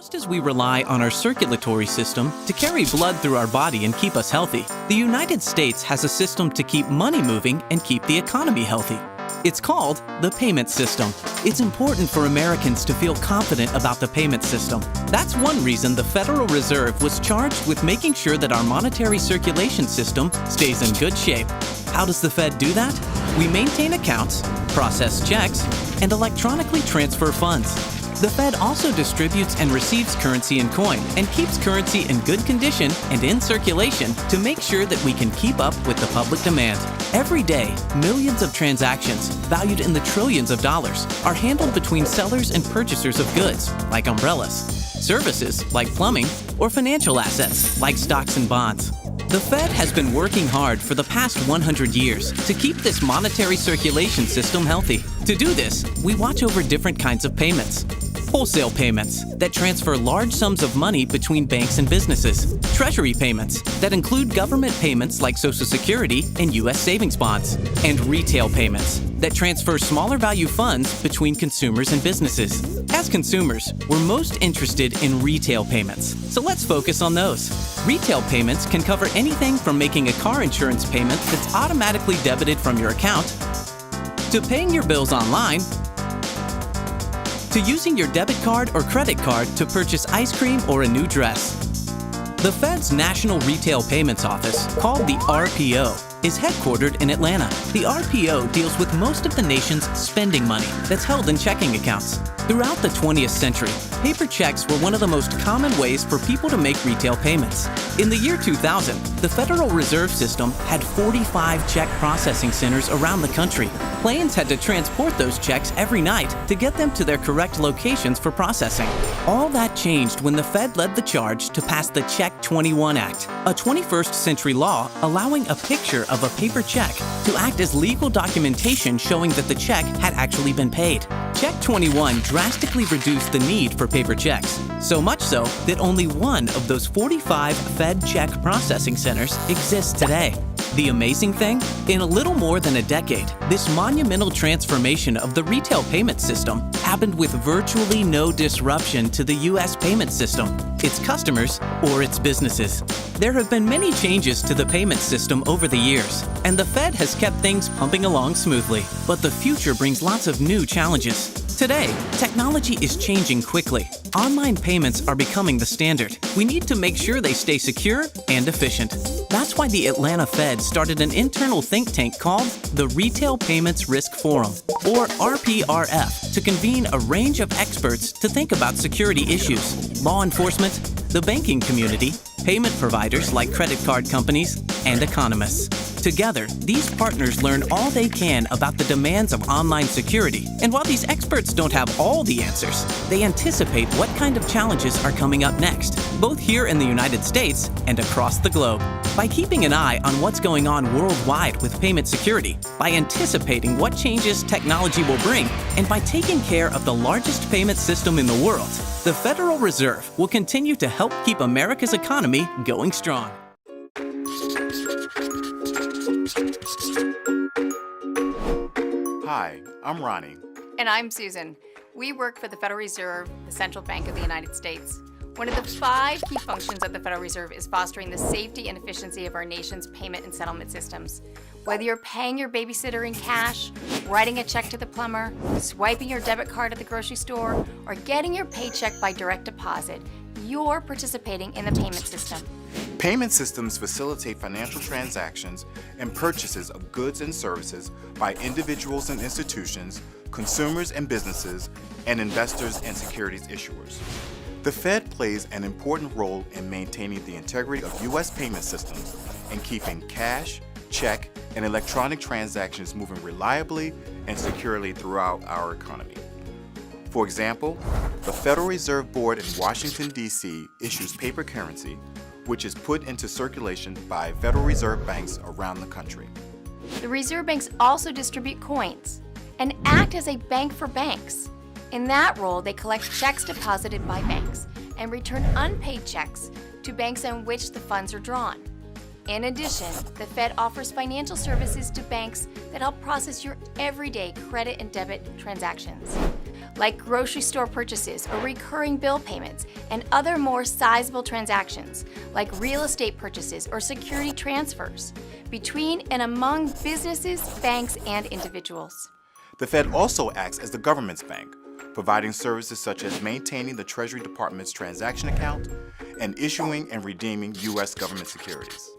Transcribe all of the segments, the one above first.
Just as we rely on our circulatory system to carry blood through our body and keep us healthy, the United States has a system to keep money moving and keep the economy healthy. It's called the payment system. It's important for Americans to feel confident about the payment system. That's one reason the Federal Reserve was charged with making sure that our monetary circulation system stays in good shape. How does the Fed do that? We maintain accounts, process checks, and electronically transfer funds. The Fed also distributes and receives currency in coin and keeps currency in good condition and in circulation to make sure that we can keep up with the public demand. Every day, millions of transactions, valued in the trillions of dollars, are handled between sellers and purchasers of goods, like umbrellas, services, like plumbing, or financial assets, like stocks and bonds. The Fed has been working hard for the past 100 years to keep this monetary circulation system healthy. To do this, we watch over different kinds of payments. Wholesale payments that transfer large sums of money between banks and businesses. Treasury payments that include government payments like Social Security and U.S. savings bonds. And retail payments that transfer smaller value funds between consumers and businesses. As consumers, we're most interested in retail payments, so let's focus on those. Retail payments can cover anything from making a car insurance payment that's automatically debited from your account, to paying your bills online, to using your debit card or credit card to purchase ice cream or a new dress. The Fed's National Retail Payments Office, called the RPO, is headquartered in Atlanta. The RPO deals with most of the nation's spending money that's held in checking accounts. Throughout the 20th century, paper checks were one of the most common ways for people to make retail payments. In the year 2000, the Federal Reserve System had 45 check processing centers around the country. Planes had to transport those checks every night to get them to their correct locations for processing. All that changed when the Fed led the charge to pass the Check 21 Act, a 21st century law allowing a picture of a paper check to act as legal documentation showing that the check had actually been paid. Check 21 drastically reduced the need for paper checks, so much so that only one of those 45 Fed check processing centers exists today. The amazing thing? In a little more than a decade, this monumental transformation of the retail payment system happened with virtually no disruption to the U.S. payment system, its customers, or its businesses. There have been many changes to the payment system over the years, and the Fed has kept things pumping along smoothly. But the future brings lots of new challenges. Today, technology is changing quickly. Online payments are becoming the standard. We need to make sure they stay secure and efficient. That's why the Atlanta Fed started an internal think tank called the Retail Payments Risk Forum, or RPRF, to convene a range of experts to think about security issues, law enforcement, the banking community, payment providers like credit card companies, and economists. Together, these partners learn all they can about the demands of online security. And while these experts don't have all the answers, they anticipate what kind of challenges are coming up next, both here in the United States and across the globe. By keeping an eye on what's going on worldwide with payment security, by anticipating what changes technology will bring, and by taking care of the largest payment system in the world, the Federal Reserve will continue to help keep America's economy going strong. Hi, I'm Ronnie. And I'm Susan. We work for the Federal Reserve, the central bank of the United States. One of the 5 key functions of the Federal Reserve is fostering the safety and efficiency of our nation's payment and settlement systems. Whether you're paying your babysitter in cash, writing a check to the plumber, swiping your debit card at the grocery store, or getting your paycheck by direct deposit, you're participating in the payment system. Payment systems facilitate financial transactions and purchases of goods and services by individuals and institutions, consumers and businesses, and investors and securities issuers. The Fed plays an important role in maintaining the integrity of U.S. payment systems and keeping cash, check, and electronic transactions moving reliably and securely throughout our economy. For example, the Federal Reserve Board in Washington, D.C. issues paper currency, which is put into circulation by Federal Reserve banks around the country. The Reserve banks also distribute coins and act as a bank for banks. In that role, they collect checks deposited by banks and return unpaid checks to banks on which the funds are drawn. In addition, the Fed offers financial services to banks that help process your everyday credit and debit transactions. like grocery store purchases or recurring bill payments, and other more sizable transactions, like real estate purchases or security transfers, between and among businesses, banks, and individuals. The Fed also acts as the government's bank, providing services such as maintaining the Treasury Department's transaction account and issuing and redeeming U.S. government securities.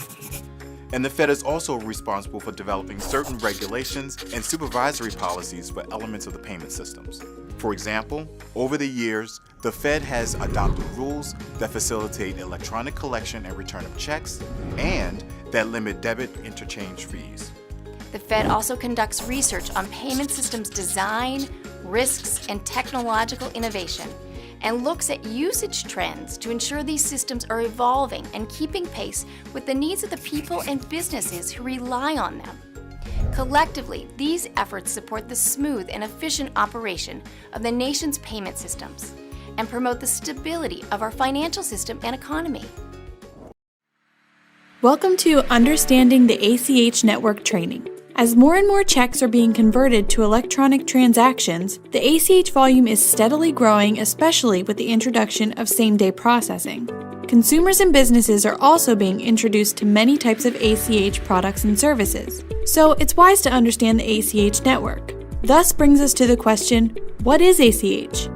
And the Fed is also responsible for developing certain regulations and supervisory policies for elements of the payment systems. For example, over the years, the Fed has adopted rules that facilitate electronic collection and return of checks and that limit debit interchange fees. The Fed also conducts research on payment systems design, risks, and technological innovation, and looks at usage trends to ensure these systems are evolving and keeping pace with the needs of the people and businesses who rely on them. Collectively, these efforts support the smooth and efficient operation of the nation's payment systems and promote the stability of our financial system and economy. Welcome to Understanding the ACH Network training. As more and more checks are being converted to electronic transactions, the ACH volume is steadily growing, especially with the introduction of same-day processing. Consumers and businesses are also being introduced to many types of ACH products and services, so it's wise to understand the ACH network. Thus brings us to the question, what is ACH?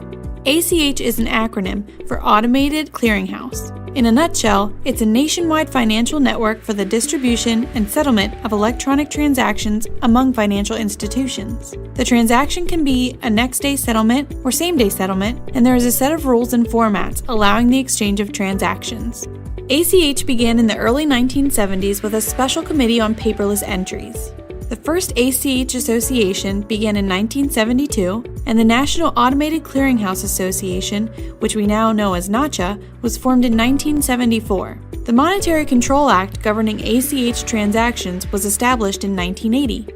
ACH is an acronym for Automated Clearinghouse. In a nutshell, it's a nationwide financial network for the distribution and settlement of electronic transactions among financial institutions. The transaction can be a next-day settlement or same-day settlement, and there is a set of rules and formats allowing the exchange of transactions. ACH began in the early 1970s with a special committee on paperless entries. The first ACH Association began in 1972, and the National Automated Clearinghouse Association, which we now know as NACHA, was formed in 1974. The Monetary Control Act governing ACH transactions was established in 1980.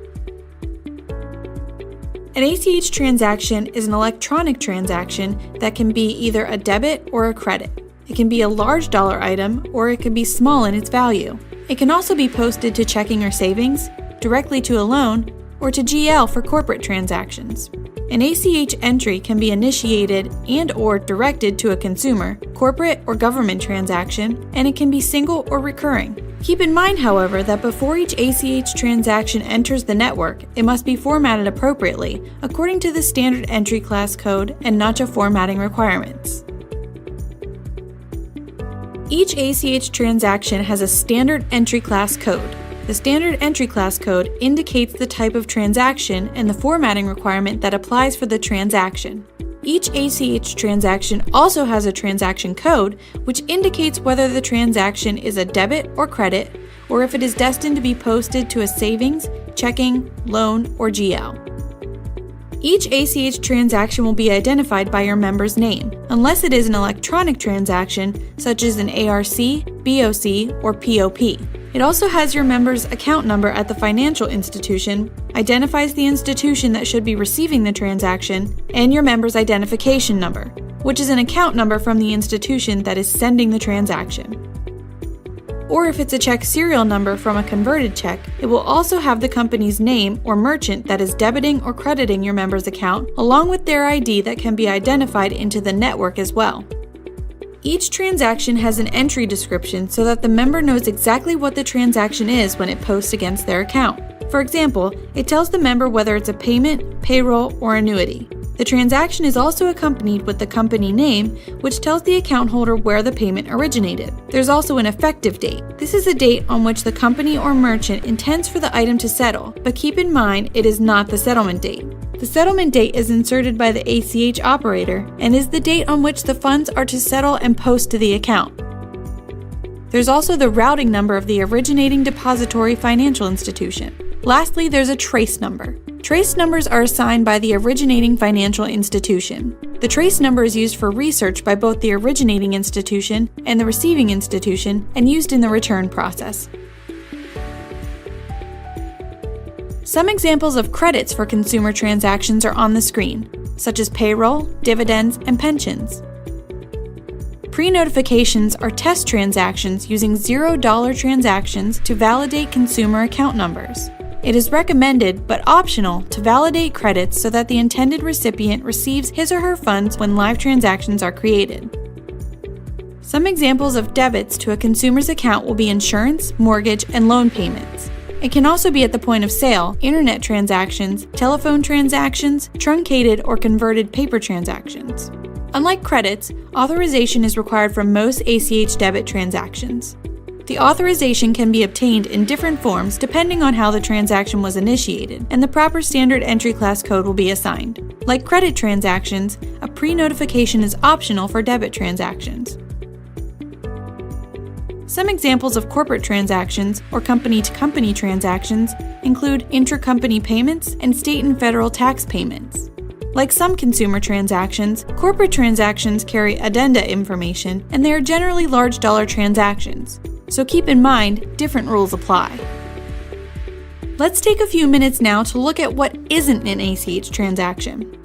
An ACH transaction is an electronic transaction that can be either a debit or a credit. It can be a large dollar item, or it can be small in its value. It can also be posted to checking or savings, directly to a loan, or to GL for corporate transactions. An ACH entry can be initiated and/or directed to a consumer, corporate, or government transaction, and it can be single or recurring. Keep in mind, however, that before each ACH transaction enters the network, it must be formatted appropriately according to the Standard Entry Class Code and NACHA formatting requirements. Each ACH transaction has a Standard Entry Class Code. The Standard Entry Class Code indicates the type of transaction and the formatting requirement that applies for the transaction. Each ACH transaction also has a transaction code, which indicates whether the transaction is a debit or credit, or if it is destined to be posted to a savings, checking, loan, or GL. Each ACH transaction will be identified by your member's name, unless it is an electronic transaction, such as an ARC, BOC, or POP. It also has your member's account number at the financial institution, identifies the institution that should be receiving the transaction, and your member's identification number, which is an account number from the institution that is sending the transaction. Or if it's a check serial number from a converted check, it will also have the company's name or merchant that is debiting or crediting your member's account, along with their ID that can be identified into the network as well. Each transaction has an entry description so that the member knows exactly what the transaction is when it posts against their account. For example, it tells the member whether it's a payment, payroll, or annuity. The transaction is also accompanied with the company name, which tells the account holder where the payment originated. There's also an effective date. This is the date on which the company or merchant intends for the item to settle, but keep in mind it is not the settlement date. The settlement date is inserted by the ACH operator and is the date on which the funds are to settle and post to the account. There's also the routing number of the originating depository financial institution. Lastly, there's a trace number. Trace numbers are assigned by the originating financial institution. The trace number is used for research by both the originating institution and the receiving institution and used in the return process. Some examples of credits for consumer transactions are on the screen, such as payroll, dividends, and pensions. Pre-notifications are test transactions using $0 transactions to validate consumer account numbers. It is recommended, but optional, to validate credits so that the intended recipient receives his or her funds when live transactions are created. Some examples of debits to a consumer's account will be insurance, mortgage, and loan payments. It can also be at the point of sale, internet transactions, telephone transactions, truncated or converted paper transactions. Unlike credits, authorization is required for most ACH debit transactions. The authorization can be obtained in different forms depending on how the transaction was initiated, and the proper standard entry class code will be assigned. Like credit transactions, a pre-notification is optional for debit transactions. Some examples of corporate transactions or company-to-company transactions include intracompany payments and state and federal tax payments. Like some consumer transactions, corporate transactions carry addenda information, and they are generally large dollar transactions. So keep in mind, different rules apply. Let's take a few minutes now to look at what isn't an ACH transaction.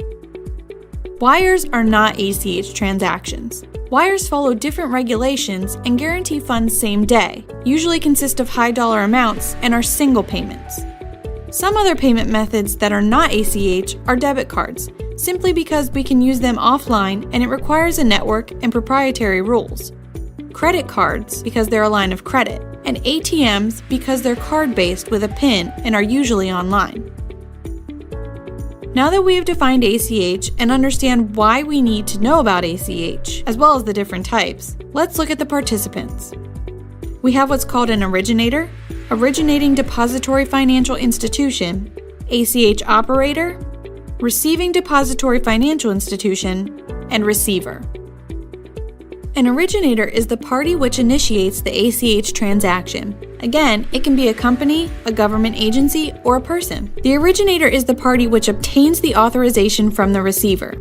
Wires are not ACH transactions. Wires follow different regulations and guarantee funds same day, usually consist of high dollar amounts, and are single payments. Some other payment methods that are not ACH are debit cards, simply because we can use them offline and it requires a network and proprietary rules. Credit cards, because they're a line of credit, and ATMs because they're card-based with a PIN and are usually online. Now that we have defined ACH and understand why we need to know about ACH, as well as the different types, let's look at the participants. We have what's called an originator, originating depository financial institution, ACH operator, receiving depository financial institution, and receiver. An originator is the party which initiates the ACH transaction. Again, it can be a company, a government agency, or a person. The originator is the party which obtains the authorization from the receiver.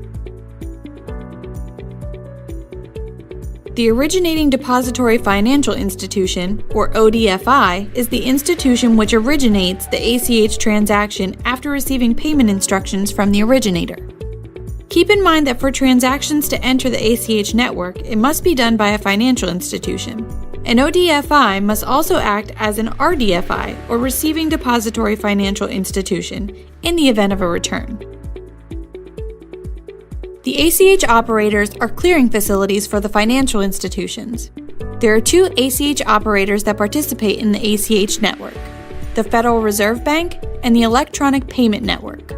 The originating depository financial institution, or ODFI, is the institution which originates the ACH transaction after receiving payment instructions from the originator. Keep in mind that for transactions to enter the ACH network, it must be done by a financial institution. An ODFI must also act as an RDFI, or Receiving Depository Financial Institution, in the event of a return. The ACH operators are clearing facilities for the financial institutions. There are two ACH operators that participate in the ACH network: the Federal Reserve Bank and the Electronic Payment Network.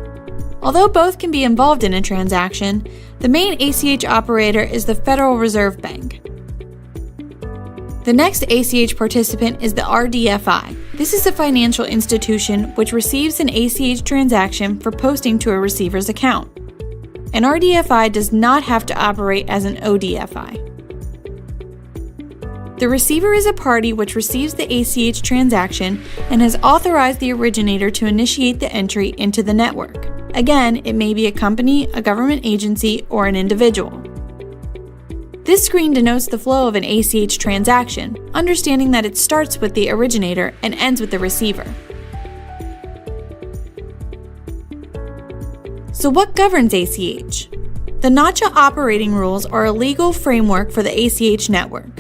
Although both can be involved in a transaction, the main ACH operator is the Federal Reserve Bank. The next ACH participant is the RDFI. This is a financial institution which receives an ACH transaction for posting to a receiver's account. An RDFI does not have to operate as an ODFI. The receiver is a party which receives the ACH transaction and has authorized the originator to initiate the entry into the network. Again, it may be a company, a government agency, or an individual. This screen denotes the flow of an ACH transaction, understanding that it starts with the originator and ends with the receiver. So what governs ACH? The NACHA operating rules are a legal framework for the ACH network.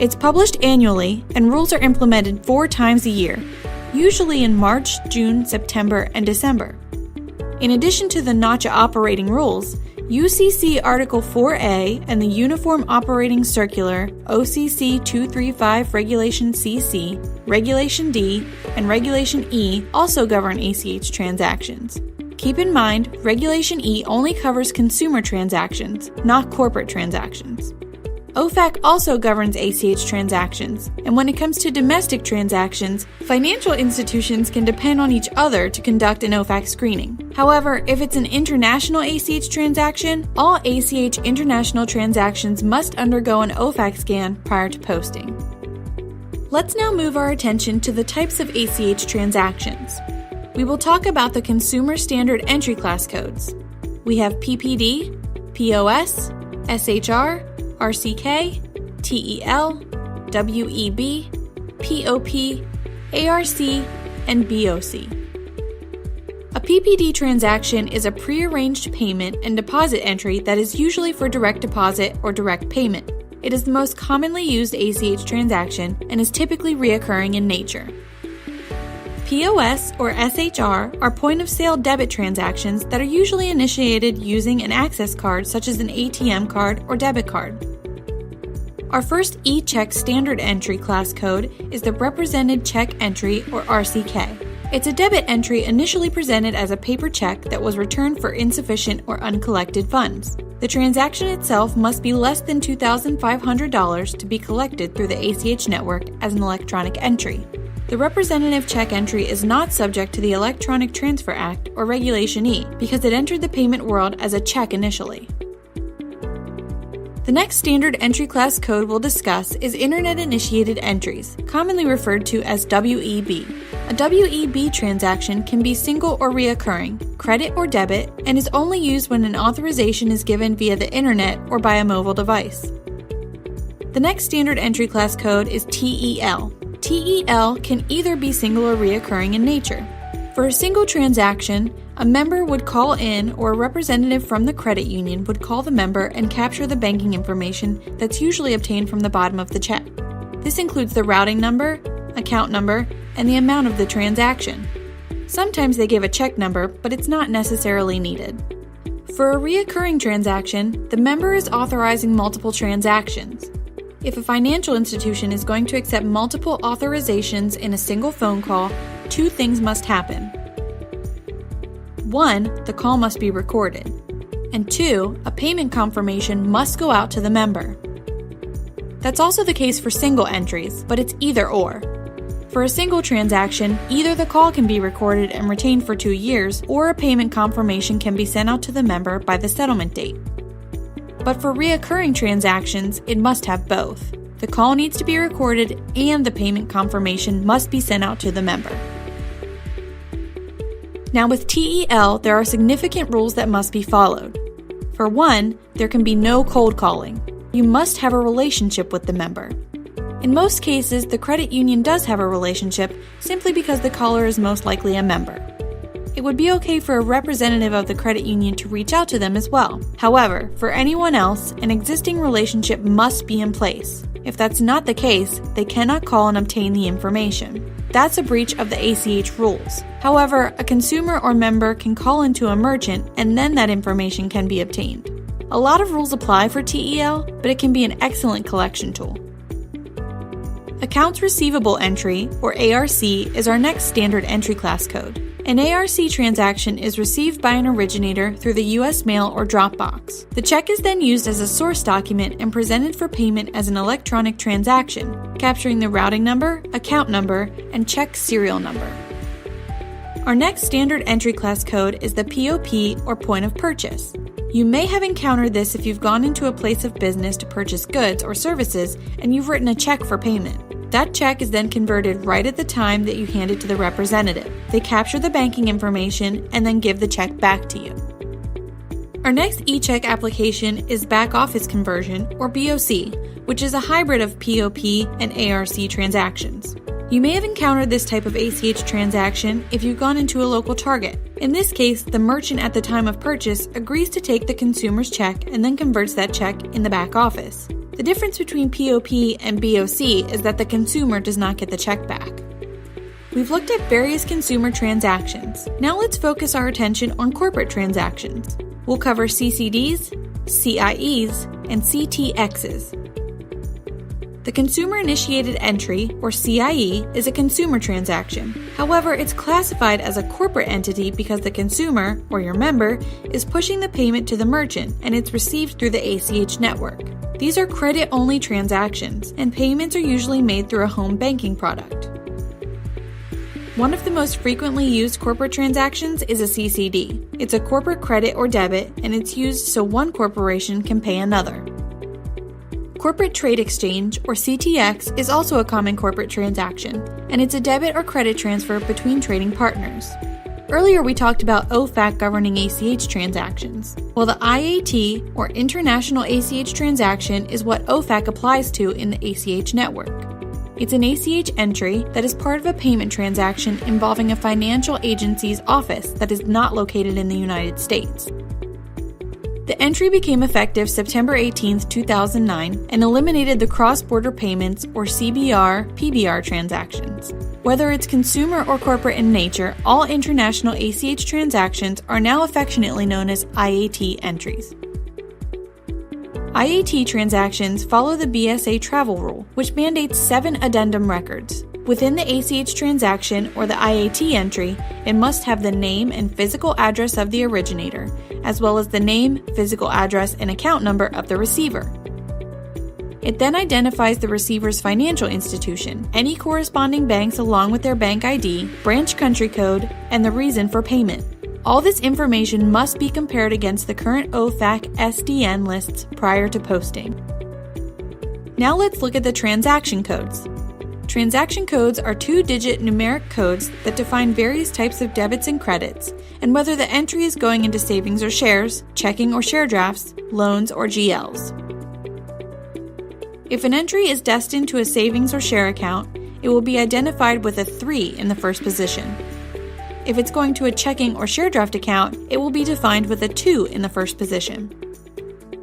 It's published annually, and rules are implemented 4 times a year, usually in March, June, September, and December. In addition to the NACHA operating rules, UCC Article 4A and the Uniform Operating Circular OCC 235 Regulation CC, Regulation D, and Regulation E also govern ACH transactions. Keep in mind, Regulation E only covers consumer transactions, not corporate transactions. OFAC also governs ACH transactions, and when it comes to domestic transactions, financial institutions can depend on each other to conduct an OFAC screening. However, if it's an international ACH transaction, all ACH international transactions must undergo an OFAC scan prior to posting. Let's now move our attention to the types of ACH transactions. We will talk about the Consumer Standard Entry Class codes. We have PPD, POS, SHR, RCK, TEL, WEB, POP, ARC, and BOC. A PPD transaction is a prearranged payment and deposit entry that is usually for direct deposit or direct payment. It is the most commonly used ACH transaction and is typically reoccurring in nature. POS or SHR are point-of-sale debit transactions that are usually initiated using an access card such as an ATM card or debit card. Our first e-check standard entry class code is the Represented Check Entry or RCK. It's a debit entry initially presented as a paper check that was returned for insufficient or uncollected funds. The transaction itself must be less than $2,500 to be collected through the ACH network as an electronic entry. The representative check entry is not subject to the Electronic Transfer Act or Regulation E because it entered the payment world as a check initially. The next standard entry class code we'll discuss is Internet-Initiated Entries, commonly referred to as WEB. A WEB transaction can be single or reoccurring, credit or debit, and is only used when an authorization is given via the internet or by a mobile device. The next standard entry class code is TEL. TEL can either be single or reoccurring in nature. For a single transaction, a member would call in or a representative from the credit union would call the member and capture the banking information that's usually obtained from the bottom of the check. This includes the routing number, account number, and the amount of the transaction. Sometimes they give a check number, but it's not necessarily needed. For a reoccurring transaction, the member is authorizing multiple transactions. If a financial institution is going to accept multiple authorizations in a single phone call, two things must happen. 1, the call must be recorded, and 2, a payment confirmation must go out to the member. That's also the case for single entries, but it's either or. For a single transaction, either the call can be recorded and retained for 2 years, or a payment confirmation can be sent out to the member by the settlement date. But for reoccurring transactions, it must have both. The call needs to be recorded and the payment confirmation must be sent out to the member. Now with TEL, there are significant rules that must be followed. For one, there can be no cold calling. You must have a relationship with the member. In most cases, the credit union does have a relationship simply because the caller is most likely a member. It would be okay for a representative of the credit union to reach out to them as well. However, for anyone else, an existing relationship must be in place. If that's not the case, they cannot call and obtain the information. That's a breach of the ACH rules. However, a consumer or member can call into a merchant and then that information can be obtained. A lot of rules apply for TEL, but it can be an excellent collection tool. Accounts Receivable Entry, or ARC, is our next standard entry class code. An ARC transaction is received by an originator through the U.S. mail or Dropbox. The check is then used as a source document and presented for payment as an electronic transaction, capturing the routing number, account number, and check serial number. Our next standard entry class code is the POP, or Point of Purchase. You may have encountered this if you've gone into a place of business to purchase goods or services and you've written a check for payment. That check is then converted right at the time that you hand it to the representative. They capture the banking information and then give the check back to you. Our next e-check application is Back Office Conversion, or BOC, which is a hybrid of POP and ARC transactions. You may have encountered this type of ACH transaction if you've gone into a local Target. In this case, the merchant at the time of purchase agrees to take the consumer's check and then converts that check in the back office. The difference between POP and BOC is that the consumer does not get the check back. We've looked at various consumer transactions. Now let's focus our attention on corporate transactions. We'll cover CCDs, CIEs, and CTXs. The Consumer Initiated Entry, or CIE, is a consumer transaction. However, it's classified as a corporate entity because the consumer, or your member, is pushing the payment to the merchant and it's received through the ACH network. These are credit-only transactions, and payments are usually made through a home banking product. One of the most frequently used corporate transactions is a CCD. It's a corporate credit or debit, and it's used so one corporation can pay another. Corporate Trade Exchange, or CTX, is also a common corporate transaction, and it's a debit or credit transfer between trading partners. Earlier we talked about OFAC governing ACH transactions. Well, the IAT, or International ACH Transaction, is what OFAC applies to in the ACH network. It's an ACH entry that is part of a payment transaction involving a financial agency's office that is not located in the United States. The entry became effective September 18, 2009, and eliminated the cross-border payments or CBR/PBR transactions. Whether it's consumer or corporate in nature, all international ACH transactions are now affectionately known as IAT entries. IAT transactions follow the BSA travel rule, which mandates 7 addendum records. Within the ACH transaction or the IAT entry, it must have the name and physical address of the originator, as well as the name, physical address, and account number of the receiver. It then identifies the receiver's financial institution, any corresponding banks along with their bank ID, branch country code, and the reason for payment. All this information must be compared against the current OFAC SDN lists prior to posting. Now let's look at the transaction codes. Transaction codes are 2-digit numeric codes that define various types of debits and credits, and whether the entry is going into savings or shares, checking or share drafts, loans or GLs. If an entry is destined to a savings or share account, it will be identified with a 3 in the first position. If it's going to a checking or share draft account, it will be defined with a 2 in the first position.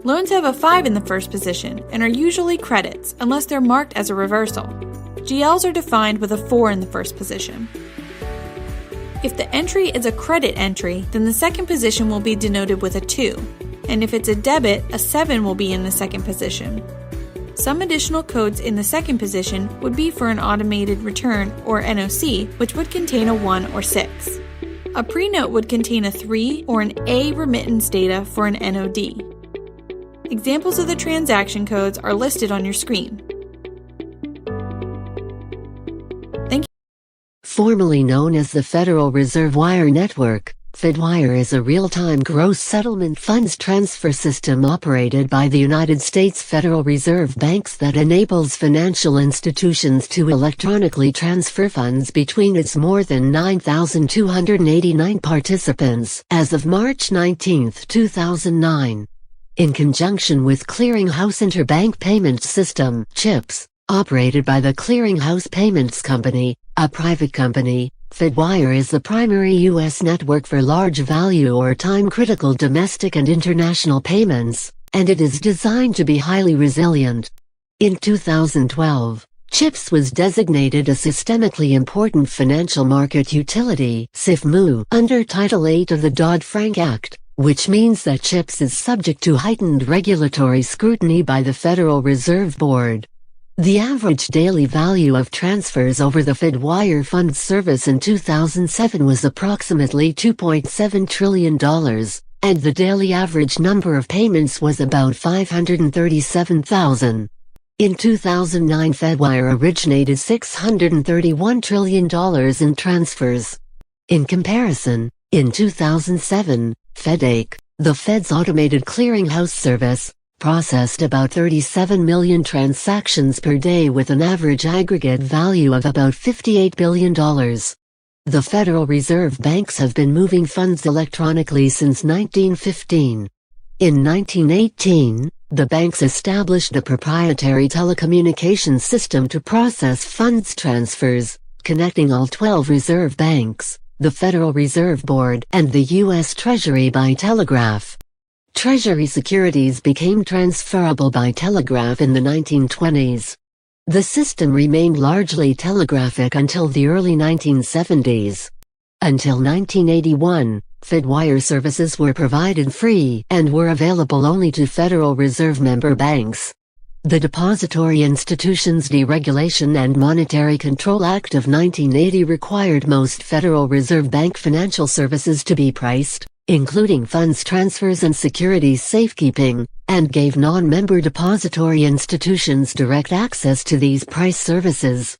Loans have a 5 in the first position and are usually credits unless they're marked as a reversal. GLs are defined with a 4 in the first position. If the entry is a credit entry, then the second position will be denoted with a 2, and if it's a debit, a 7 will be in the second position. Some additional codes in the second position would be for an automated return or NOC, which would contain a 1 or 6. A pre-note would contain a 3 or an A remittance data for an NOD. Examples of the transaction codes are listed on your screen. Formerly known as the Federal Reserve Wire Network, FedWire is a real-time gross settlement funds transfer system operated by the United States Federal Reserve Banks that enables financial institutions to electronically transfer funds between its more than 9,289 participants as of March 19, 2009. In conjunction with Clearinghouse Interbank Payment System (CHIPS), operated by the Clearinghouse Payments Company, a private company, FedWire is the primary U.S. network for large value or time-critical domestic and international payments, and it is designed to be highly resilient. In 2012, CHIPS was designated a systemically important financial market utility (SIFMU) under Title 8 of the Dodd-Frank Act, which means that CHIPS is subject to heightened regulatory scrutiny by the Federal Reserve Board. The average daily value of transfers over the FedWire Funds service in 2007 was approximately $2.7 trillion, and the daily average number of payments was about 537,000. In 2009, FedWire originated $631 trillion in transfers. In comparison, in 2007, FedAC, the Fed's automated clearinghouse service, processed about 37 million transactions per day with an average aggregate value of about $58 billion. The Federal Reserve Banks have been moving funds electronically since 1915. In 1918, the banks established a proprietary telecommunications system to process funds transfers, connecting all 12 reserve banks, the Federal Reserve Board, and the U.S. Treasury by telegraph. Treasury securities became transferable by telegraph in the 1920s. The system remained largely telegraphic until the early 1970s. Until 1981, FedWire services were provided free and were available only to Federal Reserve member banks. The Depository Institutions Deregulation and Monetary Control Act of 1980 required most Federal Reserve Bank financial services to be priced, including funds transfers and securities safekeeping, and gave non-member depository institutions direct access to these price services.